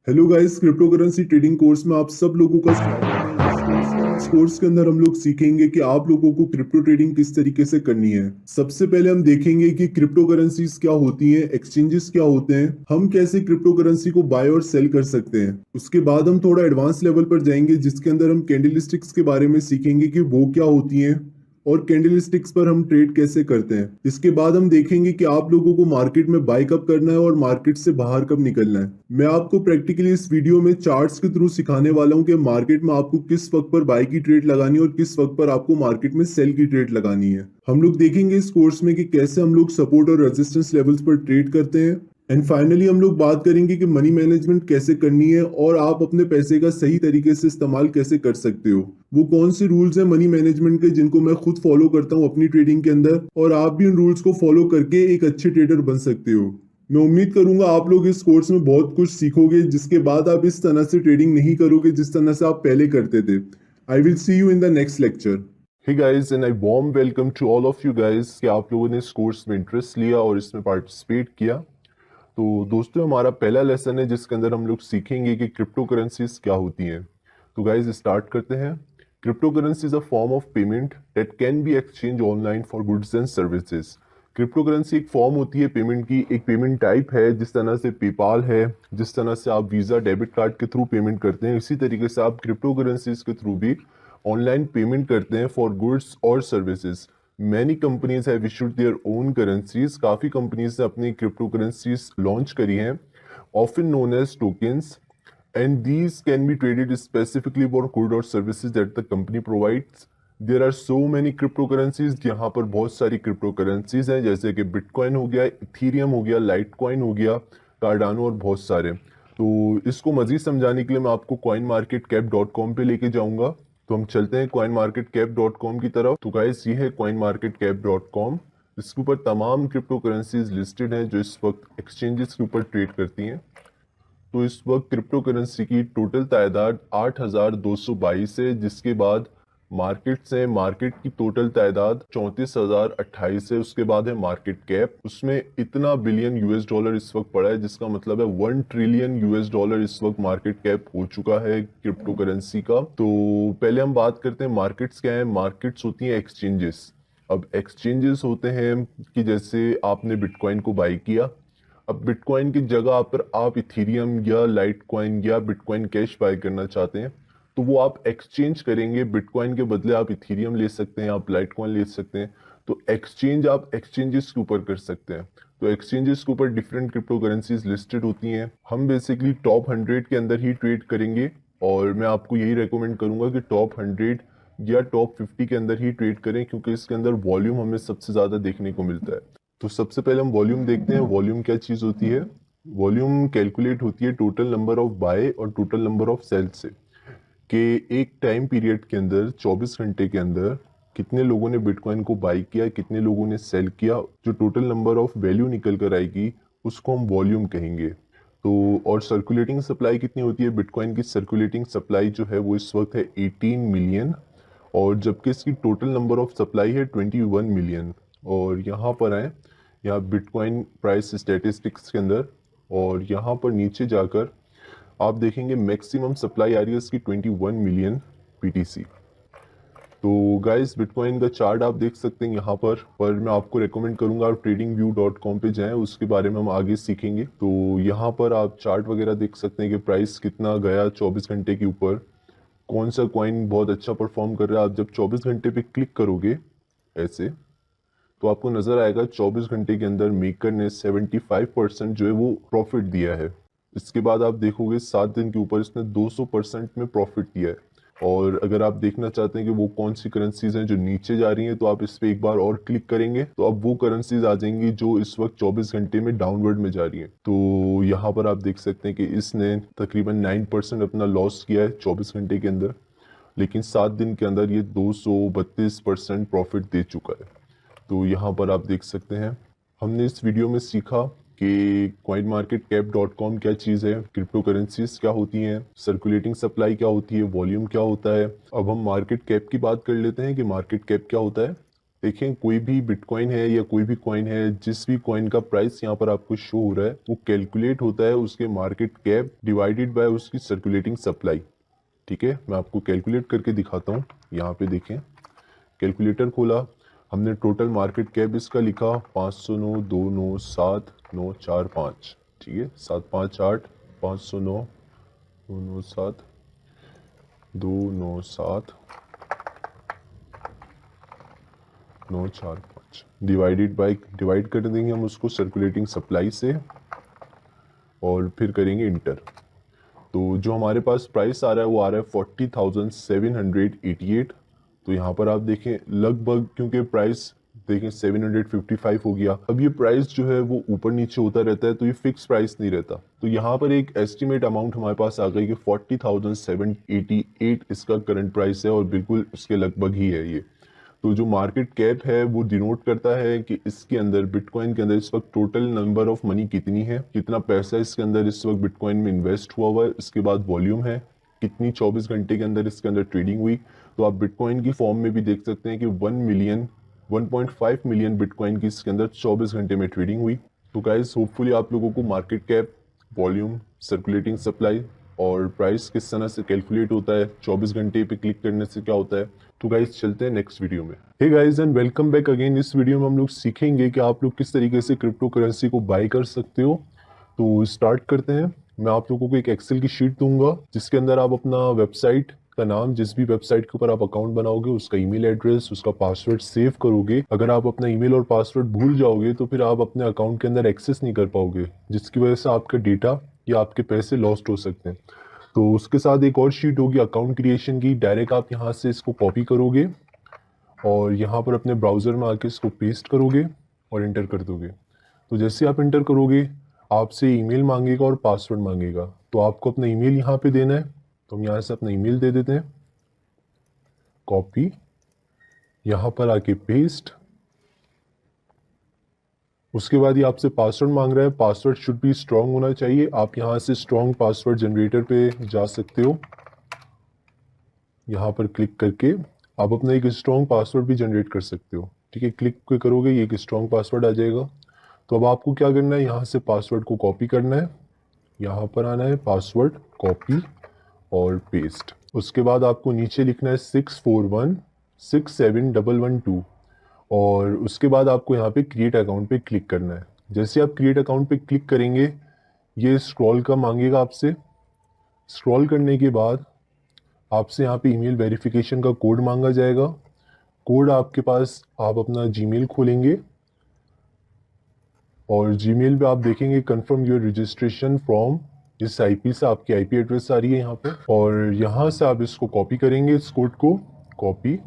Hello guys, crypto currency trading course में आप सब लोगों का स्वागत है। इस कोर्स के अंदर हम लोग सीखेंगे कि आप लोगों को क्रिप्टो ट्रेडिंग किस तरीके से करनी है। सबसे पहले हम देखेंगे कि क्रिप्टो करेंसीज क्या होती हैं, एक्सचेंजेस क्या होते हैं, हम कैसे क्रिप्टो करेंसी को बाय और सेल कर सकते हैं। उसके बाद हम थोड़ा एडवांस लेवल पर जाएंगे जिसके अंदर हम कैंडलस्टिक्स के बारे में सीखेंगे कि वो क्या होती हैं और कैंडल स्टिक्स पर हम ट्रेड कैसे करते हैं। इसके बाद हम देखेंगे कि आप लोगों को मार्केट में बाय कब करना है और मार्केट से बाहर कब निकलना है। मैं आपको प्रैक्टिकली इस वीडियो में चार्ट्स के थ्रू सिखाने वाला हूं कि मार्केट में आपको किस वक्त पर बाय की ट्रेड लगानी है और किस वक्त पर आपको मार्केट में सेल की ट्रेड लगानी है। हम लोग देखेंगे इस कोर्स में कि कैसे हम लोग सपोर्ट और रेजिस्टेंस लेवल्स पर ट्रेड करते हैं। एंड फाइनली हम लोग बात करेंगे कि मनी मैनेजमेंट कैसे करनी है और आप अपने पैसे का सही तरीके से इस्तेमाल कैसे कर सकते हो। वो कौन से रूल्स हैं मनी मैनेजमेंट के जिनको मैं खुद फॉलो करता हूँ अपनी ट्रेडिंग के अंदर, और आप भी उन रूल्स को फॉलो करके एक अच्छे ट्रेडर बन सकते हो। मैं उम्मीद करूंगा आप लोग इस कोर्स में बहुत कुछ सीखोगे जिसके बाद आप इस तरह से ट्रेडिंग नहीं करोगे जिस तरह से आप पहले करते थे। I will see you in the next lecture. Hey guys and I warm welcome to all of you guys कि आप लोगों ने इस कोर्स में इंटरेस्ट लिया और इसमें पार्टिसिपेट किया। तो दोस्तों, हमारा पहला लेसन है जिसके अंदर हम लोग सीखेंगे कि क्रिप्टो करेंसीज क्या होती हैं। तो गाइस स्टार्ट करते हैं। Crypto currency is a form of payment that can be exchange online for goods and services. Crypto currency एक फॉर्म होती है पेमेंट की, एक पेमेंट टाइप है। जिस तरह से पेपाल है, जिस तरह से आप वीज़ा डेबिट कार्ड के थ्रू पेमेंट करते हैं, इसी तरीके से आप क्रिप्टो करेंसीज के थ्रू भी ऑनलाइन पेमेंट करते हैं फॉर गुड्स और services. Many companies have issued their own currencies. काफ़ी कंपनीज ने अपनी क्रिप्टो करेंसीज लॉन्च करी हैं, often known as tokens, and these can be traded specifically for goods or services that the company provides. There are so many cryptocurrencies। यहाँ पर बहुत सारी crypto currencies हैं जैसे कि बिटकॉइन हो गया, इथीरियम हो गया, लाइटकॉइन हो गया, कार्डानो और बहुत सारे। तो इसको मजीद समझाने के लिए मैं आपको coinmarketcap.com पे लेके जाऊंगा। तो हम चलते हैं coinmarketcap.com की तरफ। तो गाइस, ये है coinmarketcap.com। इसके ऊपर तमाम क्रिप्टो करेंसीज लिस्टेड हैं जो इस वक्त एक्सचेंजेस के ऊपर ट्रेड करती हैं। तो इस वक्त क्रिप्टो करेंसी की टोटल तादाद 8,222 है, जिसके बाद मार्केट से मार्केट की टोटल तादाद 34,028 है। उसके बाद है मार्केट कैप, उसमें इतना बिलियन यूएस डॉलर इस वक्त पड़ा है जिसका मतलब है 1 ट्रिलियन यूएस डॉलर इस वक्त मार्केट कैप हो चुका है क्रिप्टो करेंसी का। तो पहले हम बात करते हैं मार्केट्स क्या है। मार्केट्स होती हैं एक्सचेंजेस। अब एक्सचेंजेस होते हैं कि जैसे आपने बिटकॉइन को बाई किया, अब बिटकॉइन की जगह पर आप इथीरियम या लाइटकॉइन या बिटकॉइन कैश बाय करना चाहते हैं, तो वो आप एक्सचेंज करेंगे। बिटकॉइन के बदले आप इथीरियम ले सकते हैं, आप लाइटकॉइन ले सकते हैं। तो एक्सचेंज आप एक्सचेंजेस के ऊपर कर सकते हैं। तो एक्सचेंजेस के ऊपर डिफरेंट क्रिप्टो करेंसीज लिस्टेड होती हैं। हम बेसिकली टॉप 100 के अंदर ही ट्रेड करेंगे, और मैं आपको यही रेकमेंड करूंगा कि टॉप 100 या टॉप 50 के अंदर ही ट्रेड करें, क्योंकि इसके अंदर वॉल्यूम हमें सबसे ज़्यादा देखने को मिलता है। तो सबसे पहले हम वॉल्यूम देखते हैं। वॉल्यूम क्या चीज़ होती है? वॉल्यूम कैलकुलेट होती है टोटल नंबर ऑफ बाय और टोटल नंबर ऑफ सेल से, कि एक टाइम पीरियड के अंदर 24 घंटे के अंदर कितने लोगों ने बिटकॉइन को बाई किया, कितने लोगों ने सेल किया। जो टोटल नंबर ऑफ वैल्यू निकल कर आएगी उसको हम वॉल्यूम कहेंगे। तो और सर्कुलेटिंग सप्लाई कितनी होती है? बिटकॉइन की सर्कुलेटिंग सप्लाई जो है वो इस वक्त है 18 मिलियन, और जबकि इसकी टोटल नंबर ऑफ सप्लाई है 21 मिलियन। और यहाँ पर आए, यहाँ बिटकॉइन प्राइस स्टैटिस्टिक्स के अंदर, और यहाँ पर नीचे जाकर आप देखेंगे मैक्सिमम सप्लाई आ रही है इसकी 21 मिलियन पीटीसी। तो गाइस, बिटकॉइन का चार्ट आप देख सकते हैं यहाँ पर मैं आपको रेकमेंड करूंगा आप tradingview.com पे जाएं, उसके बारे में हम आगे सीखेंगे। तो यहाँ पर आप चार्ट वगैरह देख सकते हैं कि प्राइस कितना गया 24 घंटे के ऊपर, कौन सा कॉइन बहुत अच्छा परफॉर्म कर रहा है। आप जब 24 घंटे पे क्लिक करोगे ऐसे, तो आपको नजर आएगा 24 घंटे के अंदर मेकर ने 75% जो है वो प्रॉफिट दिया है। इसके बाद आप देखोगे 7 दिन के ऊपर इसने 200% में प्रॉफिट दिया है। और अगर आप देखना चाहते हैं कि वो कौन सी करेंसीज हैं जो नीचे जा रही हैं, तो आप इस पर एक बार और क्लिक करेंगे तो अब वो करेंसीज आ जाएंगी जो इस वक्त 24 घंटे में डाउनवर्ड में जा रही हैं। तो यहाँ पर आप देख सकते हैं कि इसने तकरीबन 9% अपना लॉस किया है 24 घंटे के अंदर, लेकिन 7 दिन के अंदर ये 232% प्रॉफिट दे चुका है। तो यहाँ पर आप देख सकते हैं हमने इस वीडियो में सीखा कि coinmarketcap.com क्या चीज़ है, क्रिप्टो करेंसीज क्या होती हैं, सर्कुलेटिंग सप्लाई क्या होती है, वॉल्यूम क्या होता है। अब हम मार्केट कैप की बात कर लेते हैं कि मार्केट कैप क्या होता है। देखें कोई भी बिटकॉइन है या कोई भी कॉइन है, जिस भी कॉइन का प्राइस यहाँ पर आपको शो हो रहा है वो कैलकुलेट होता है उसके मार्केट कैप डिवाइडेड बाय उसकी सर्कुलेटिंग सप्लाई। ठीक है, मैं आपको कैलकुलेट करके दिखाता हूँ। यहाँ पे देखें, कैलकुलेटर खोला, हमने टोटल मार्केट कैप इसका लिखा 509,297,945। ठीक है, 758 509 297 297 945 डिवाइड कर देंगे हम उसको सर्कुलेटिंग सप्लाई से और फिर करेंगे इंटर। तो जो हमारे पास प्राइस आ रहा है वो आ रहा है 40,788। तो यहाँ पर आप देखें लगभग, क्योंकि प्राइस देखें 755 हो गया। अब ये प्राइस जो है वो ऊपर नीचे होता रहता है, तो ये फिक्स प्राइस नहीं रहता। तो यहाँ पर एक एस्टिमेट अमाउंट हमारे पास आ गई कि 40,788 इसका करंट प्राइस है और बिल्कुल इसके लगभग ही है ये। तो जो मार्केट कैप है वो डिनोट करता है कि इसके अंदर बिटकॉइन के अंदर इस वक्त टोटल नंबर ऑफ मनी कितनी है, कितना पैसा इसके अंदर इस वक्त बिटकॉइन में इन्वेस्ट हुआ है, इसके बाद वॉल्यूम है कितनी 24 घंटे के अंदर इसके अंदर ट्रेडिंग हुई। तो आप बिटकॉइन की फॉर्म में भी देख सकते हैं कि 1.5 मिलियन बिटकॉइन की इसके अंदर 24 घंटे में ट्रेडिंग हुई। तो गाइस होपफुली आप लोगों को market cap, volume, circulating supply और प्राइस किस तरह से कैलकुलेट होता है, 24 घंटे पे क्लिक करने से क्या होता है। तो गाइस चलते हैं नेक्स्ट वीडियो में। Hey guys and welcome back again. इस वीडियो में हम लोग सीखेंगे कि आप लोग किस तरीके से क्रिप्टो करेंसी को बाय कर सकते हो। तो स्टार्ट करते हैं। मैं आप लोगों को एक एक्सेल की शीट दूंगा जिसके अंदर आप अपना वेबसाइट का नाम, जिस भी वेबसाइट के ऊपर आप अकाउंट बनाओगे उसका ईमेल एड्रेस, उसका पासवर्ड सेव करोगे। अगर आप अपना ईमेल और पासवर्ड भूल जाओगे तो फिर आप अपने अकाउंट के अंदर एक्सेस नहीं कर पाओगे, जिसकी वजह से आपका डेटा या आपके पैसे लॉस्ट हो सकते हैं। तो उसके साथ एक और शीट होगी अकाउंट क्रिएशन की। डायरेक्ट आप यहाँ से इसको कॉपी करोगे और यहाँ पर अपने ब्राउज़र में आके इसको पेस्ट करोगे और इंटर कर दोगे। तो जैसे आप इंटर करोगे आपसे ईमेल मांगेगा और पासवर्ड मांगेगा। तो आपको अपना ईमेल यहाँ पे देना है। तो हम यहाँ से अपना ईमेल दे देते हैं, कॉपी, यहाँ पर आके पेस्ट। उसके बाद ये आपसे पासवर्ड मांग रहा है। पासवर्ड शुड बी स्ट्रॉन्ग होना चाहिए। आप यहाँ से स्ट्रॉन्ग पासवर्ड जनरेटर पे जा सकते हो। यहाँ पर क्लिक करके आप अपना एक स्ट्रॉन्ग पासवर्ड भी जनरेट कर सकते हो। ठीक है, क्लिक करोगे ये एक स्ट्रॉन्ग पासवर्ड आ जाएगा। तो अब आपको क्या करना है, यहाँ से पासवर्ड को कॉपी करना है, यहाँ पर आना है, पासवर्ड कॉपी और पेस्ट। उसके बाद आपको नीचे लिखना है 641671112 और उसके बाद आपको यहाँ पे क्रिएट अकाउंट पे क्लिक करना है। जैसे आप क्रिएट अकाउंट पे क्लिक करेंगे ये स्क्रॉल का मांगेगा आपसे। स्क्रॉल करने के बाद आपसे यहाँ पे ईमेल वेरिफिकेशन का कोड मांगा जाएगा। कोड आपके पास, आप अपना जीमेल खोलेंगे और जीमेल पे आप देखेंगे कंफर्म योर रजिस्ट्रेशन फ्रॉम, इस आईपी से आपकी आईपी एड्रेस आ रही है यहाँ पे, और यहाँ से आप इसको कॉपी करेंगे, इस कोड को कॉपी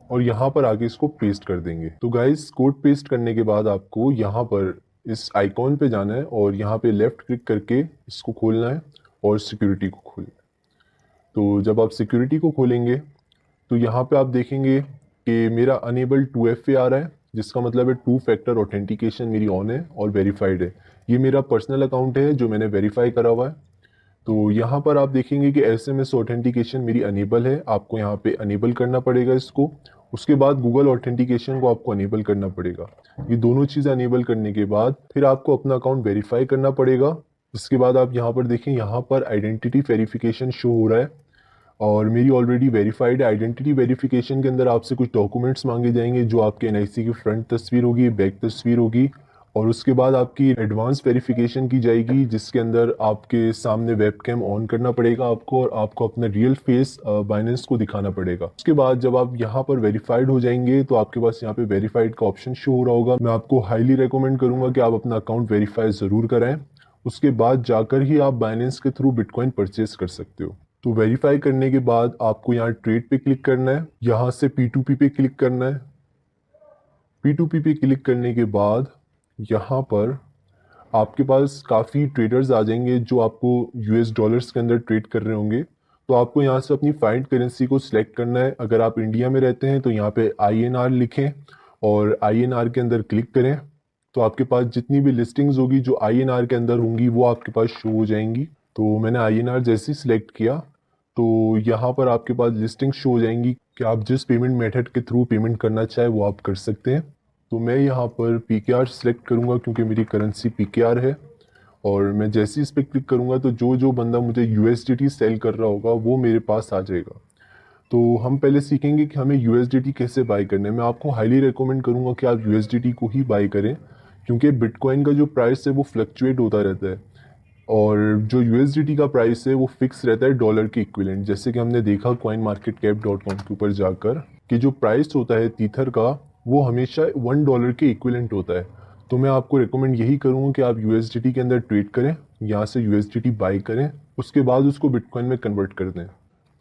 और यहाँ पर आगे इसको पेस्ट कर देंगे। तो गाइस कोड पेस्ट करने के बाद आपको यहाँ पर इस आइकॉन पे जाना है और यहाँ पे लेफ्ट क्लिक करके इसको खोलना है और सिक्योरिटी को खोलना है। तो जब आप सिक्योरिटी को खोलेंगे तो यहाँ पे आप देखेंगे कि मेरा अनेबल 2FA आ रहा है, जिसका मतलब है 2 फैक्टर ऑथेंटिकेशन मेरी ऑन है और वेरीफाइड है। ये मेरा पर्सनल अकाउंट है जो मैंने वेरीफाई करा हुआ है। तो यहाँ पर आप देखेंगे कि SMS ऑथेंटिकेशन मेरी अनेबल है, आपको यहाँ पे अनेबल करना पड़ेगा इसको। उसके बाद गूगल ऑथेंटिकेशन को आपको अनेबल करना पड़ेगा। ये दोनों चीज़ें अनेबल करने के बाद फिर आपको अपना अकाउंट वेरीफाई करना पड़ेगा। इसके बाद आप यहाँ पर देखें, यहाँ पर आइडेंटिटी वेरिफिकेशन शो हो रहा है और मेरी ऑलरेडी वेरीफाइड है। आइडेंटिटी वेरिफिकेशन के अंदर आपसे कुछ डॉक्यूमेंट्स मांगे जाएंगे, जो आपके NIC की फ्रंट तस्वीर होगी, बैक तस्वीर होगी, और उसके बाद आपकी एडवांस वेरिफिकेशन की जाएगी जिसके अंदर आपके सामने वेबकैम ऑन करना पड़ेगा आपको और आपको अपना रियल फेस बाइनेंस को दिखाना पड़ेगा। उसके बाद जब आप यहाँ पर वेरीफाइड हो जाएंगे तो आपके पास यहाँ पे वेरीफाइड का ऑप्शन शो हो रहा होगा। मैं आपको हाईली रिकमेंड करूंगा कि आप अपना अकाउंट वेरीफाई जरूर कराएं। उसके बाद जाकर ही आप बाइनेंस के थ्रू बिटकॉइन परचेज कर सकते हो। तो वेरीफाई करने के बाद आपको यहाँ ट्रेड पे क्लिक करना है, यहाँ से P2P पे क्लिक करना है। P2P पे क्लिक करने के बाद यहाँ पर आपके पास काफ़ी ट्रेडर्स आ जाएंगे जो आपको US डॉलर्स के अंदर ट्रेड कर रहे होंगे। तो आपको यहाँ से अपनी फाइंड करेंसी को सिलेक्ट करना है। अगर आप इंडिया में रहते हैं तो यहाँ पे INR लिखें और INR के अंदर क्लिक करें। तो आपके पास जितनी भी लिस्टिंग्स होगी जो INR के अंदर होंगी वो आपके पास शो हो जाएंगी। तो मैंने INR जैसे ही सिलेक्ट किया तो यहाँ पर आपके पास लिस्टिंग शो हो जाएंगी कि आप जिस पेमेंट मेथड के थ्रू पेमेंट करना चाहे वो आप कर सकते हैं। तो मैं यहाँ पर PKR सेलेक्ट करूँगा क्योंकि मेरी करेंसी PKR है, और मैं जैसे ही इस पर क्लिक करूँगा तो जो जो बंदा मुझे USDT सेल कर रहा होगा वो मेरे पास आ जाएगा। तो हम पहले सीखेंगे कि हमें USDT कैसे बाय करना है। मैं आपको हाईली रेकमेंड करूँगा कि आप USDT को ही बाय करें, क्योंकि बिटकॉइन का जो प्राइस है वो फ्लक्चुएट होता रहता है, और जो USDT का प्राइस है वो फिक्स रहता है डॉलर के इक्विवेलेंट। जैसे कि हमने देखा coinmarketcap.com के ऊपर जाकर कि जो प्राइस होता है तीथर का वो हमेशा $1 के इक्विवेलेंट होता है। तो मैं आपको रिकमेंड यही करूँगा कि आप USDT के अंदर ट्रेड करें, यहाँ से USDT बाई करें, उसके बाद उसको बिटकॉइन में कन्वर्ट कर दें,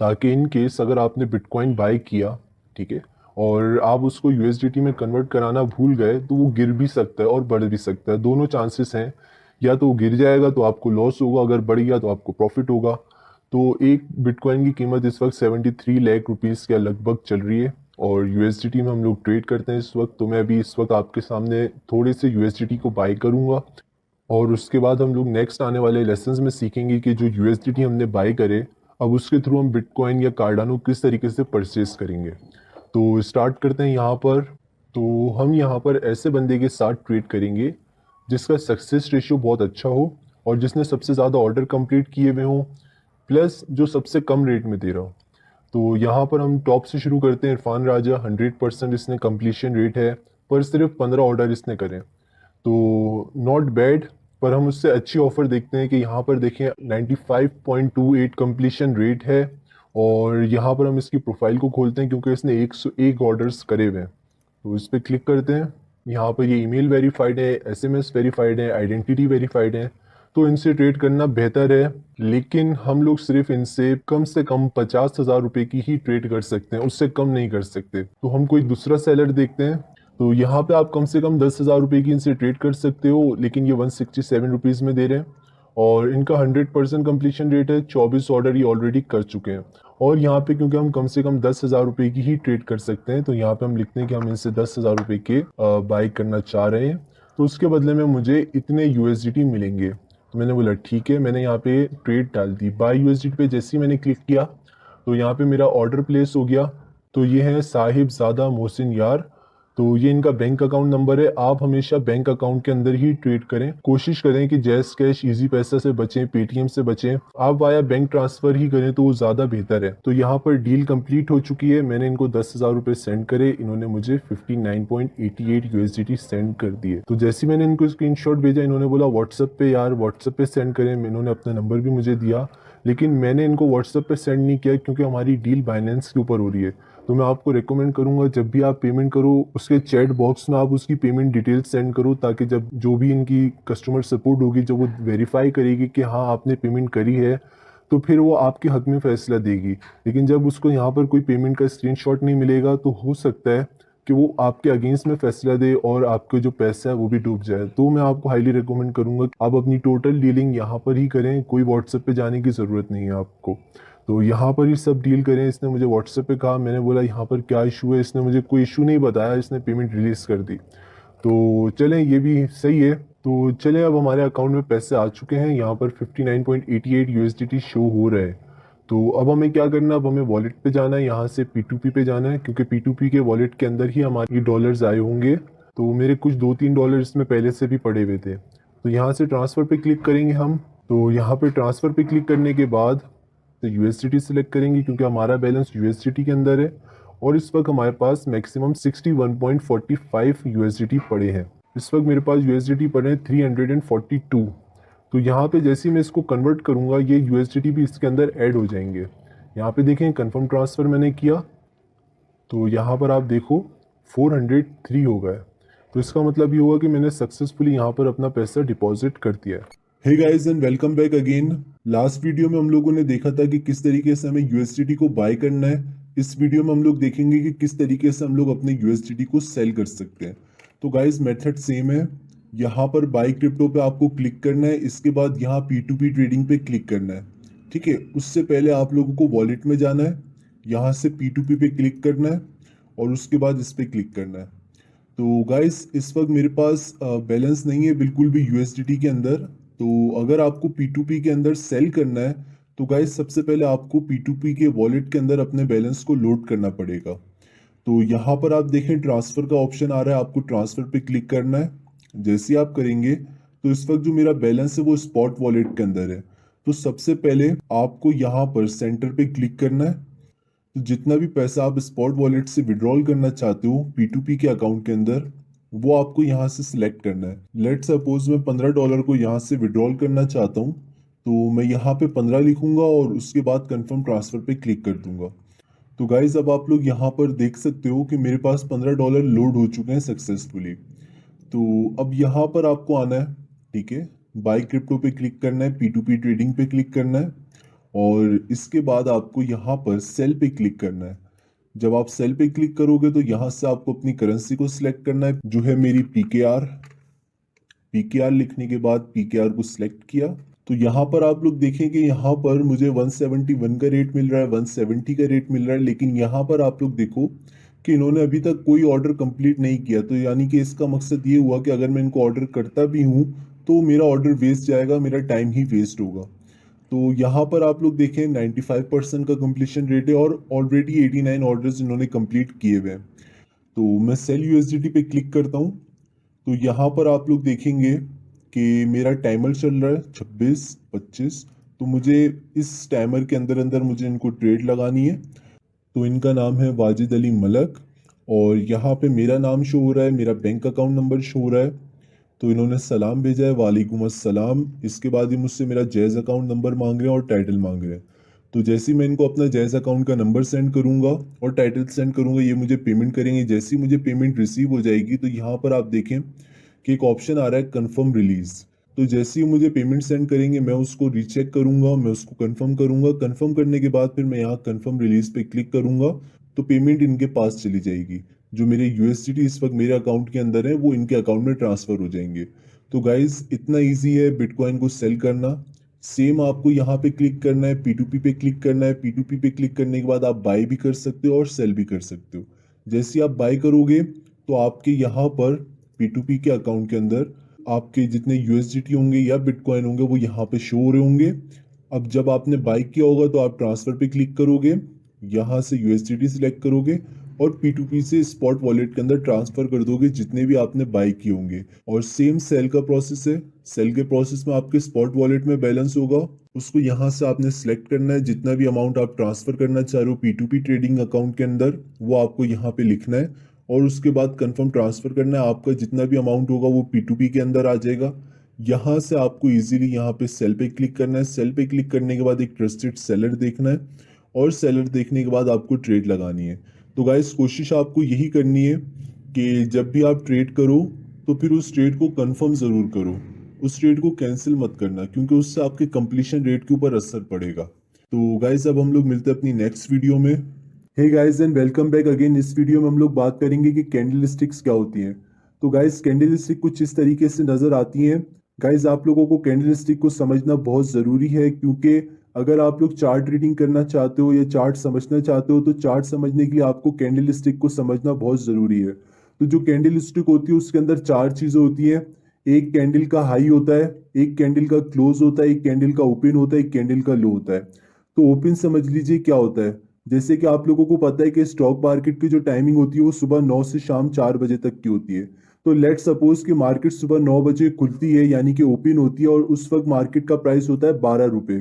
ताकि इन केस अगर आपने बिटकॉइन बाई किया, ठीक है, और आप उसको USDT में कन्वर्ट कराना भूल गए तो वो गिर भी सकता है और बढ़ भी सकता है, दोनों चांसेस हैं। या तो वो गिर जाएगा तो आपको लॉस होगा, अगर बढ़ गया तो आपको प्रॉफिट होगा। तो एक बिटकॉइन की कीमत इस वक्त 73 लाख रुपीज़ के लगभग चल रही है, और USDT में हम लोग ट्रेड करते हैं इस वक्त। तो मैं अभी इस वक्त आपके सामने थोड़े से USDT को बाई करूंगा, और उसके बाद हम लोग नेक्स्ट आने वाले लेसन्स में सीखेंगे कि जो USDT हमने बाई करे अब उसके थ्रू हम बिटकॉइन या कार्डानो किस तरीके से परचेज करेंगे। तो स्टार्ट करते हैं यहाँ पर। तो हम यहाँ पर ऐसे बंदे के साथ ट्रेड करेंगे जिसका सक्सेस रेशियो बहुत अच्छा हो, और जिसने सबसे ज़्यादा ऑर्डर कंप्लीट किए हुए हों, प्लस जो सबसे कम रेट में दे रहा हो। तो यहाँ पर हम टॉप से शुरू करते हैं। इरफान राजा 100% इसने कंप्लीशन रेट है, पर सिर्फ 15 ऑर्डर इसने करें, तो नॉट बैड। पर हम उससे अच्छी ऑफर देखते हैं कि यहाँ पर देखें 95.28 कंप्लीशन रेट है, और यहाँ पर हम इसकी प्रोफाइल को खोलते हैं क्योंकि इसने 101 ऑर्डर्स करे हुए हैं। तो इस पर क्लिक करते हैं। यहाँ पर ये ईमेल वेरीफाइड है, SMS वेरीफाइड है, आइडेंटिटी वेरीफाइड है, तो इनसे ट्रेड करना बेहतर है। लेकिन हम लोग सिर्फ इनसे कम से कम 50,000 रुपये की ही ट्रेड कर सकते हैं, उससे कम नहीं कर सकते। तो हम कोई दूसरा सेलर देखते हैं। तो यहाँ पे आप कम से कम 10,000 रुपये की इनसे ट्रेड कर सकते हो, लेकिन ये 167 रुपीज़ में दे रहे हैं, और इनका 100% कंप्लीशन रेट है। 24 ऑर्डर ये ऑलरेडी कर चुके हैं। और यहाँ पे क्योंकि हम कम से कम 10,000 रुपये की ही ट्रेड कर सकते हैं, तो यहाँ पे हम लिखते हैं कि हम इनसे 10,000 रुपये के बाई करना चाह रहे हैं, तो उसके बदले में मुझे इतने USDT मिलेंगे। तो मैंने बोला ठीक है, मैंने यहाँ पे ट्रेड डाल दी। बाई USDT पे जैसे ही मैंने क्लिक किया तो यहाँ पे मेरा ऑर्डर प्लेस हो गया। तो ये है साहिबजादा मोहसिन यार, तो ये इनका बैंक अकाउंट नंबर है। आप हमेशा बैंक अकाउंट के अंदर ही ट्रेड करें, कोशिश करें कि जैस कैश इजी पैसा से बचें, पेटीएम से बचें। आप वाया बैंक ट्रांसफर ही करें तो वो ज़्यादा बेहतर है। तो यहाँ पर डील कंप्लीट हो चुकी है। मैंने इनको 10,000 रुपये सेंड करे, इन्होंने मुझे 59.88 USDT सेंड कर दिए। तो जैसे ही मैंने इनको स्क्रीनशॉट भेजा, इन्होंने बोला व्हाट्सएप पे यार, व्हाट्सएप पे सेंड करें। इन्होंने अपना नंबर भी मुझे दिया, लेकिन मैंने इनको व्हाट्सएप पे सेंड नहीं किया क्योंकि हमारी डील बाइनेंस के ऊपर हो रही है। तो मैं आपको रेकमेंड करूंगा जब भी आप पेमेंट करो उसके चैट बॉक्स में आप उसकी पेमेंट डिटेल्स सेंड करो, ताकि जब जो भी इनकी कस्टमर सपोर्ट होगी, जब वो वेरीफाई करेगी कि हाँ आपने पेमेंट करी है, तो फिर वो आपके हक में फैसला देगी। लेकिन जब उसको यहाँ पर कोई पेमेंट का स्क्रीनशॉट नहीं मिलेगा तो हो सकता है कि वो आपके अगेंस्ट में फैसला दे और आपका जो पैसा है वो भी डूब जाए। तो मैं आपको हाईली रिकमेंड करूंगा कि आप अपनी टोटल डीलिंग यहाँ पर ही करें, कोई व्हाट्सएप पे जाने की ज़रूरत नहीं है आपको। तो यहाँ पर ही सब डील करें। इसने मुझे व्हाट्सएप पे कहा, मैंने बोला यहाँ पर क्या इशू है, इसने मुझे कोई इशू नहीं बताया, इसने पेमेंट रिलीज़ कर दी। तो चलें, ये भी सही है। तो चलें, अब हमारे अकाउंट में पैसे आ चुके हैं। यहाँ पर 59.88 USDT शो हो रहा है। तो अब हमें क्या करना है, अब हमें वॉलेट पे जाना है, यहाँ से P2P पे जाना है, क्योंकि P2P के वॉलेट के अंदर ही हमारे डॉलर्स आए होंगे। तो मेरे कुछ 2-3 डॉलर इसमें पहले से भी पड़े हुए थे। तो यहाँ से ट्रांसफ़र पे क्लिक करेंगे हम। तो यहाँ पे ट्रांसफ़र पे क्लिक करने के बाद तो USDT सिलेक्ट करेंगे क्योंकि हमारा बैलेंस USDT के अंदर है, और इस वक्त हमारे पास मैक्सिमम 61.45 USDT पड़े हैं। इस वक्त मेरे पास USDT पड़े हैं 342। तो यहाँ पे जैसे ही मैं इसको कन्वर्ट करूँगा ये USDT भी इसके अंदर ऐड हो जाएंगे। यहाँ पे देखें कंफर्म ट्रांसफ़र मैंने किया, तो यहाँ पर आप देखो 403 हो गए। तो इसका मतलब ये हुआ कि मैंने सक्सेसफुली यहाँ पर अपना पैसा डिपॉजिट कर दिया है। Hey guys and welcome back again. Last video में हम लोगों ने देखा था कि किस तरीके से हमें USDT को बाय करना है। इस वीडियो में हम लोग देखेंगे कि किस तरीके से हम लोग अपने USDT को सेल कर सकते हैं। तो गाइस मेथड सेम है। यहाँ पर बाय क्रिप्टो पे आपको क्लिक करना है, इसके बाद यहाँ P2P ट्रेडिंग पे क्लिक करना है, ठीक है। उससे पहले आप लोगों को वॉलेट में जाना है, यहाँ से P2P पे क्लिक करना है, और उसके बाद इस पे क्लिक करना है। तो गाइस इस वक्त मेरे पास बैलेंस नहीं है बिल्कुल भी USDT के अंदर। तो अगर आपको P2P के अंदर सेल करना है तो गाइस सबसे पहले आपको P2P के वॉलेट के अंदर अपने बैलेंस को लोड करना पड़ेगा। तो यहाँ पर आप देखें ट्रांसफर का ऑप्शन आ रहा है, आपको ट्रांसफर पे क्लिक करना है। जैसे ही आप करेंगे तो इस वक्त जो मेरा बैलेंस है वो स्पॉट वॉलेट के अंदर है। तो सबसे पहले आपको यहाँ पर सेंटर पे क्लिक करना है। तो जितना भी पैसा आप स्पॉट वॉलेट से विड्रॉल करना चाहते हो P2P के अकाउंट के अंदर, वो आपको यहाँ से सिलेक्ट करना है। लेट सपोज मैं $15 को यहाँ से विड्रॉल करना चाहता हूँ, तो मैं यहाँ पे 15 लिखूंगा और उसके बाद कंफर्म ट्रांसफर पे क्लिक कर दूंगा। तो गाइज अब आप लोग यहाँ पर देख सकते हो कि मेरे पास $15 लोड हो चुके हैं सक्सेसफुली। तो अब यहाँ पर आपको आना है, ठीक है, बाय क्रिप्टो पे क्लिक करना है, P2P ट्रेडिंग पे क्लिक करना है और इसके बाद आपको यहाँ पर सेल पे क्लिक करना है। जब आप सेल पे क्लिक करोगे तो यहाँ से आपको अपनी करेंसी को सिलेक्ट करना है, जो है मेरी PKR। PKR लिखने के बाद PKR को सिलेक्ट किया तो यहाँ पर आप लोग देखेंगे यहाँ पर मुझे 171 का रेट मिल रहा है, 170 का रेट मिल रहा है। लेकिन यहाँ पर आप लोग देखो कि इन्होंने अभी तक कोई ऑर्डर कंप्लीट नहीं किया। तो यानी कि इसका मकसद ये हुआ कि अगर मैं इनको ऑर्डर करता भी हूँ तो मेरा ऑर्डर वेस्ट जाएगा, मेरा टाइम ही वेस्ट होगा। तो यहाँ पर आप लोग देखें 95% का कंप्लीशन रेट है और ऑलरेडी 89 ऑर्डर्स इन्होंने कंप्लीट किए हुए हैं। तो मैं सेल USDT पे क्लिक करता हूँ। तो यहाँ पर आप लोग देखेंगे कि मेरा टाइमर चल रहा है 26-25। तो मुझे इस टाइमर के अंदर अंदर मुझे इनको ट्रेड लगानी है। तो इनका नाम है वाजिद अली मलक और यहाँ पे मेरा नाम शो हो रहा है, मेरा बैंक अकाउंट नंबर शो हो रहा है। तो इन्होंने सलाम भेजा है, वालेकुम अस्सलाम। इसके बाद ही मुझसे मेरा जैज़ अकाउंट नंबर मांग रहे हैं और टाइटल मांग रहे हैं। तो जैसे ही मैं इनको अपना जैज़ अकाउंट का नंबर सेंड करूंगा और टाइटल सेंड करूंगा, ये मुझे पेमेंट करेंगे। जैसे ही मुझे पेमेंट रिसीव हो जाएगी तो यहाँ पर आप देखें कि एक ऑप्शन आ रहा है कन्फर्म रिलीज। तो जैसे ही मुझे पेमेंट सेंड करेंगे मैं उसको रीचेक करूंगा, मैं उसको कंफर्म करूंगा। कंफर्म करने के बाद फिर मैं यहाँ कंफर्म रिलीज पे क्लिक करूंगा तो पेमेंट इनके पास चली जाएगी। जो मेरे USDT इस वक्त मेरे अकाउंट के अंदर है वो इनके अकाउंट में ट्रांसफर हो जाएंगे। तो गाइज इतना ईजी है बिटकॉइन को सेल करना। सेम आपको यहाँ पे क्लिक करना है, P2P पे क्लिक करना है। P2P पे क्लिक करने के बाद आप बाय भी कर सकते हो और सेल भी कर सकते हो। जैसे ही आप बाय करोगे तो आपके यहाँ पर P2P के अकाउंट के अंदर आपके जितने USDT होंगे या बिटकॉइन होंगे वो यहाँ पे शो हो रहे होंगे। अब जब आपने बाय किया होगा तो आप ट्रांसफर पे क्लिक करोगे, यहाँ से USDT सिलेक्ट करोगे और P2P से स्पॉट वॉलेट के अंदर ट्रांसफर कर दोगे जितने भी आपने बाय किए होंगे। और सेम सेल का प्रोसेस है। सेल के प्रोसेस में आपके स्पॉट वॉलेट में बैलेंस होगा, उसको यहाँ से आपने सिलेक्ट करना है। जितना भी अमाउंट आप ट्रांसफर करना चाह रहे हो P2P ट्रेडिंग अकाउंट के अंदर वो आपको यहाँ पे लिखना है और उसके बाद कंफर्म ट्रांसफर करना है। आपका जितना भी अमाउंट होगा वो P2P के अंदर आ जाएगा। यहाँ से आपको इजीली यहाँ पे सेल पे क्लिक करना है। सेल पे क्लिक करने के बाद एक ट्रस्टेड सेलर देखना है और सेलर देखने के बाद आपको ट्रेड लगानी है। तो गाइस कोशिश आपको यही करनी है कि जब भी आप ट्रेड करो तो फिर उस ट्रेड को कंफर्म ज़रूर करो, उस ट्रेड को कैंसिल मत करना, क्योंकि उससे आपके कंप्लीशन रेट के ऊपर असर पड़ेगा। तो गाइस अब हम लोग मिलते हैं अपनी नेक्स्ट वीडियो में। Hey guys and welcome back again. इस वीडियो में हम लोग बात करेंगे कि कैंडल स्टिक्स क्या होती हैं। तो गाइस कैंडल स्टिक कुछ इस तरीके से नजर आती हैं। गाइस आप लोगों को कैंडल स्टिक को समझना बहुत ज़रूरी है, क्योंकि अगर आप लोग चार्ट रीडिंग करना चाहते हो या चार्ट समझना चाहते हो तो चार्ट समझने के लिए आपको कैंडल स्टिक को समझना बहुत ज़रूरी है। तो जो कैंडल स्टिक होती है उसके अंदर चार चीज़ें होती हैं। एक कैंडल का हाई होता है, एक कैंडल का क्लोज होता है, एक कैंडल का ओपन होता है, एक कैंडल का लो होता है। तो ओपन समझ लीजिए क्या होता है। जैसे कि आप लोगों को पता है कि स्टॉक मार्केट की जो टाइमिंग होती है वो सुबह 9 से शाम 4 बजे तक की होती है। तो लेट सपोज कि मार्केट सुबह 9 बजे खुलती है यानी कि ओपन होती है और उस वक्त मार्केट का प्राइस होता है 12 रुपये।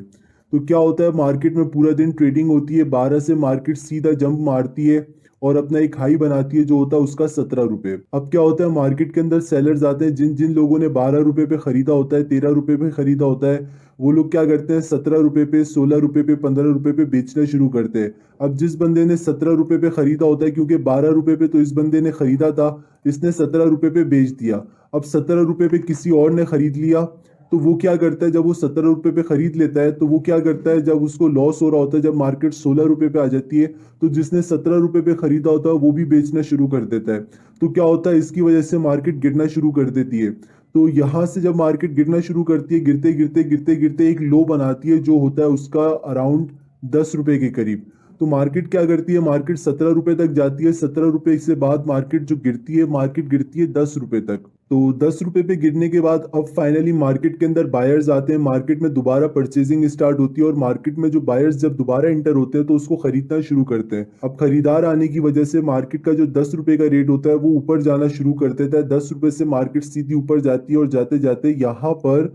तो क्या होता है, मार्केट में पूरा दिन ट्रेडिंग होती है, 12 से मार्केट सीधा जंप मारती है और अपना एक हाई बनाती है जो होता है उसका 17 रुपये। अब क्या होता है, मार्केट के अंदर सेलर्स आते हैं। जिन जिन लोगों ने 12 रुपये पे खरीदा होता है, 13 रुपये पे खरीदा होता है, वो लोग क्या करते हैं 17 रुपये पे, 16 रुपये पे, 15 रुपये पे बेचना शुरू करते हैं। अब जिस बंदे ने 17 रुपये पे खरीदा होता है, क्योंकि 12 रुपये पे तो इस बंदे ने खरीदा था, इसने 17 रुपये पे बेच दिया। अब 17 रुपये पे किसी और ने खरीद लिया, तो वो क्या करता है, जब वो 17 रुपये पे खरीद लेता है तो वो क्या करता है, जब उसको लॉस हो रहा होता है, जब मार्केट 16 रुपये पे आ जाती है, तो जिसने 17 रुपये पे खरीदा होता है वो भी बेचना शुरू कर देता है। तो क्या होता है, इसकी वजह से मार्केट गिरना शुरू कर देती है। तो यहाँ से जब मार्केट गिरना शुरू करती है, गिरते गिरते गिरते गिरते एक लो बनाती है जो होता है उसका अराउंड 10 रुपये के करीब। तो मार्केट क्या करती है, मार्केट 17 रुपये तक जाती है। 17 रुपये से बाद मार्केट जो गिरती है, मार्केट गिरती है 10 रुपये तक। तो 10 रुपए पे गिरने के बाद अब फाइनली मार्केट के अंदर बायर्स आते हैं, मार्केट में दोबारा परचेजिंग स्टार्ट होती है और मार्केट में जो बायर्स जब दोबारा एंटर होते हैं तो उसको खरीदना शुरू करते हैं। अब खरीदार आने की वजह से मार्केट का जो 10 रुपए का रेट होता है वो ऊपर जाना शुरू कर देता है। 10 रुपए से मार्केट सीधी ऊपर जाती है और जाते जाते यहाँ पर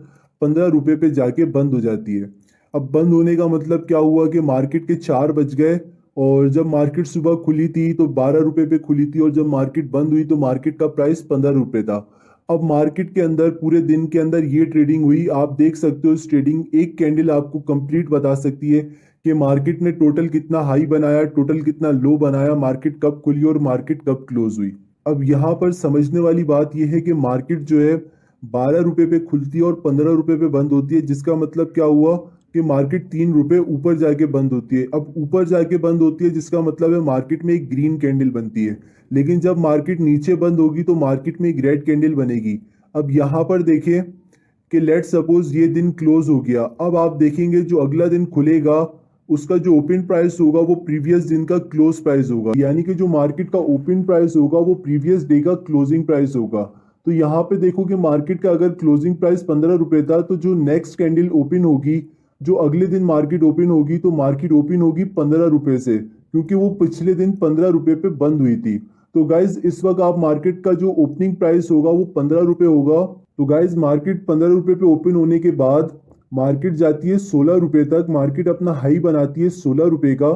15 रुपए पे जाके बंद हो जाती है। अब बंद होने का मतलब क्या हुआ कि मार्केट के 4 बज गए और जब मार्केट सुबह खुली थी तो 12 रुपए पे खुली थी और जब मार्केट बंद हुई तो मार्केट का प्राइस 15 रुपए था। अब मार्केट के अंदर पूरे दिन के अंदर ये ट्रेडिंग हुई, आप देख सकते हो इस ट्रेडिंग एक कैंडल आपको कंप्लीट बता सकती है कि मार्केट ने टोटल कितना हाई बनाया, टोटल कितना लो बनाया, मार्केट कब खुली और मार्केट कब क्लोज हुई। अब यहाँ पर समझने वाली बात यह है कि मार्केट जो है 12 रुपए पे खुलती है और 15 रुपए पे बंद होती है, जिसका मतलब क्या हुआ कि मार्केट 3 रुपए ऊपर जाके बंद होती है। अब ऊपर जाके बंद होती है जिसका मतलब है मार्केट में एक ग्रीन कैंडल बनती है, लेकिन जब मार्केट नीचे बंद होगी तो मार्केट में एक रेड कैंडल बनेगी। अब यहाँ पर देखें कि लेट सपोज ये दिन क्लोज हो गया, अब आप देखेंगे जो अगला दिन खुलेगा उसका जो ओपन प्राइस होगा वो प्रीवियस दिन का क्लोज प्राइस होगा, यानी कि जो मार्केट का ओपन प्राइस होगा वो प्रीवियस डे का क्लोजिंग प्राइस होगा। तो यहाँ पे देखो कि मार्केट का अगर क्लोजिंग प्राइस 15 रुपए था तो जो नेक्स्ट कैंडल ओपन होगी, जो अगले दिन मार्केट ओपन होगी तो मार्केट ओपन होगी 15 रुपए से, क्योंकि वो पिछले दिन 15 रुपए पे बंद हुई थी। तो गाइज इस वक्त आप मार्केट का जो ओपनिंग प्राइस होगा वो 15 रुपए होगा। तो गाइज मार्केट 15 रुपए पे ओपन होने के बाद मार्केट जाती है 16 रुपए तक, मार्केट अपना हाई बनाती है 16 रुपए का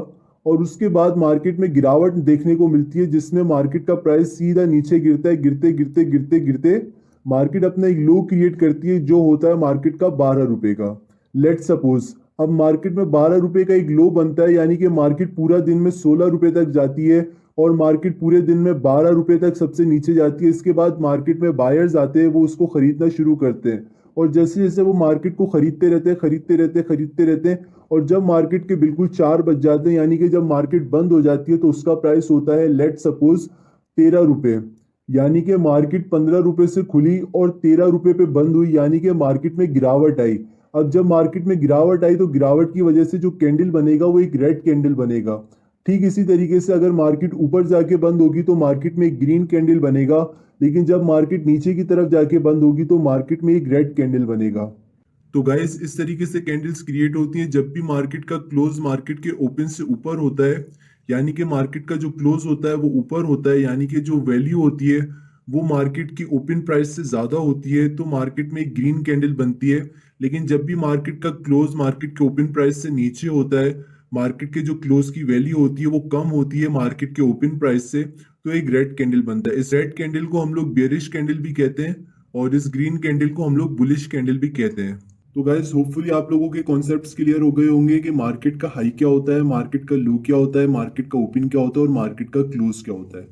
और उसके बाद मार्केट में गिरावट देखने को मिलती है जिसमें मार्केट का प्राइस सीधा नीचे गिरता है, गिरते गिरते गिरते गिरते मार्केट अपना एक लो क्रिएट करती है जो होता है मार्केट का 12 रुपए का। लेट सपोज अब मार्केट में 12 रुपए का एक लो बनता है, यानी कि मार्केट पूरा दिन में 16 रुपए तक जाती है और मार्केट पूरे दिन में 12 रुपए तक सबसे नीचे जाती है। इसके बाद मार्केट में बायर्स आते हैं, वो उसको खरीदना शुरू करते हैं और जैसे जैसे वो मार्केट को खरीदते रहते हैं खरीदते रहते हैं खरीदते रहते हैं और जब मार्केट के बिल्कुल 4 बज जाते हैं, यानी कि जब मार्केट बंद हो जाती है तो उसका प्राइस होता है लेट सपोज 13 रुपए, यानी कि मार्केट 15 रुपए से खुली और 13 रुपए पे बंद हुई, यानी कि मार्केट में गिरावट आई। अब जब मार्केट में गिरावट आई तो गिरावट की वजह से जो कैंडल बनेगा वो एक रेड कैंडल बनेगा। ठीक इसी तरीके से अगर मार्केट ऊपर जाके बंद होगी तो मार्केट में एक ग्रीन कैंडल बनेगा, लेकिन जब मार्केट नीचे की तरफ जाके बंद होगी तो मार्केट में एक रेड कैंडल बनेगा। तो गाइस इस तरीके से कैंडल्स क्रिएट होती हैं जब भी मार्केट का क्लोज मार्केट के ओपन से ऊपर होता है, यानी कि मार्केट का जो क्लोज होता है वो ऊपर होता है, यानी कि जो वैल्यू होती है वो मार्केट की ओपन प्राइस से ज्यादा होती है तो मार्केट में एक ग्रीन कैंडल बनती है। लेकिन जब भी मार्केट का क्लोज मार्केट के ओपन प्राइस से नीचे होता है, मार्केट के जो क्लोज की वैल्यू होती है वो कम होती है मार्केट के ओपन प्राइस से, तो एक रेड कैंडल बनता है। इस रेड कैंडल को हम लोग बेरिश कैंडल भी कहते हैं और इस ग्रीन कैंडल को हम लोग बुलिश कैंडल भी कहते हैं। तो गाइस होपफुली आप लोगों के कॉन्सेप्ट्स क्लियर हो गए होंगे कि मार्केट का हाई क्या होता है, मार्केट का लो क्या होता है, मार्केट का ओपन क्या होता है और मार्केट का क्लोज क्या होता है।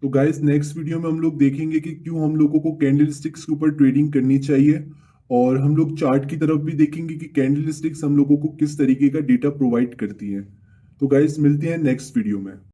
तो गाइस नेक्स्ट वीडियो में हम लोग देखेंगे कि क्यों हम लोगों को कैंडल स्टिक्स के ऊपर ट्रेडिंग करनी चाहिए और हम लोग चार्ट की तरफ भी देखेंगे कि कैंडल स्टिक्स हम लोगों को किस तरीके का डेटा प्रोवाइड करती हैं। तो गाइस मिलते हैं नेक्स्ट वीडियो में।